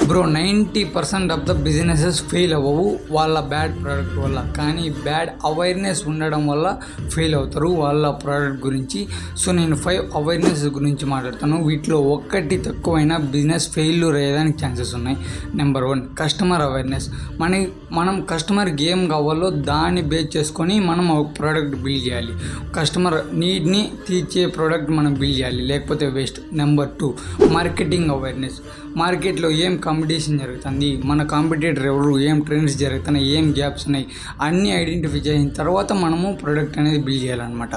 Bro 90% of the businesses fail అవ్వవు వాళ్ళ bad product వల్ల, కానీ బ్యాడ్ అవేర్నెస్ ఉండడం వల్ల ఫెయిల్ అవుతారు వాళ్ళ ప్రోడక్ట్ గురించి. సో నేను 5 అవేర్నెస్ గురించి మాట్లాడతాను. వీటిలో ఒక్కటి తక్కువైనా బిజినెస్ ఫెయిల్యూర్ అయ్యేదానికి ఛాన్సెస్ ఉన్నాయి. Number 1 customer awareness. మనం కస్టమర్కి ఏం కావాలో దాన్ని బేస్ చేసుకొని మనం ఒక ప్రోడక్ట్ బిల్డ్ చేయాలి. కస్టమర్ నీడ్ని తీర్చే ప్రోడక్ట్ మనం బిల్డ్ చేయాలి, లేకపోతే వేస్ట్. Number 2 marketing awareness. మార్కెట్లో ఏం కాంపిటీషన్ జరుగుతుంది, మన కాంపిటేటర్ ఎవరు, ఏం ట్రెండ్స్ జరుగుతున్నాయి, ఏం గ్యాప్స్ ఉన్నాయి, అన్నీ ఐడెంటిఫై చేసిన తర్వాత మనము ప్రోడక్ట్ అనేది బిల్డ్ చేయాలన్నమాట.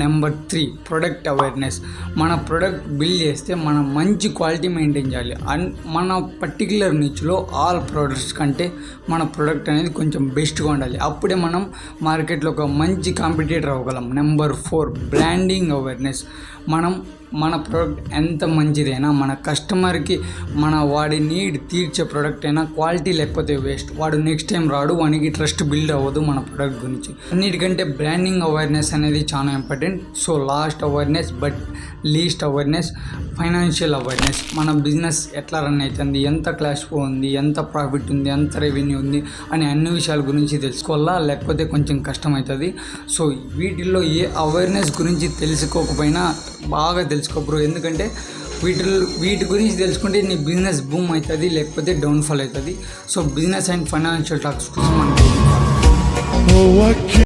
Number 3 product awareness. మన ప్రోడక్ట్ బిల్డ్ చేస్తే మనం మంచి క్వాలిటీ మెయింటైన్ చేయాలి. మన పర్టికులర్ నిచ్లో ఆల్ ప్రోడక్ట్స్ కంటే మన ప్రోడక్ట్ అనేది కొంచెం బెస్ట్గా ఉండాలి. అప్పుడే మనం మార్కెట్లో ఒక మంచి కాంపిటేటర్ అవ్వగలం. Number 4 branding awareness. మన ప్రోడక్ట్ ఎంత మంచిదైనా మన కస్టమర్కి వాడి నీడ్ తీర్చే ప్రోడక్ట్ అయినా క్వాలిటీ లేకపోతే వేస్ట్. వాడు నెక్స్ట్ టైం రాడు, వానికి ట్రస్ట్ బిల్డ్ అవ్వదు మన ప్రోడక్ట్ గురించి. అన్నిటికంటే బ్రాండింగ్ అవేర్నెస్ అనేది చాలా important. So last awareness but least awareness financial awareness. మన బిజినెస్ ఎట్లా రన్ అవుతుంది, ఎంత క్యాష్ ఫ్లో ఉంది, ఎంత ప్రాఫిట్ ఉంది, ఎంత రెవెన్యూ ఉంది అనే అన్ని విషయాల గురించి తెలుసుకోవాలా, లేకపోతే కొంచెం కష్టమవుతుంది. సో వీటిల్లో ఏ అవేర్నెస్ గురించి తెలుసుకోకపోయినా బాగా తెలుసుకో బ్రో, ఎందుకంటే వీటి గురించి తెలుసుకుంటే నీ బిజినెస్ బూమ్ అవుతుంది, లేకపోతే డౌన్ఫాల్ అవుతుంది. So business and financial talks కోసం మనకి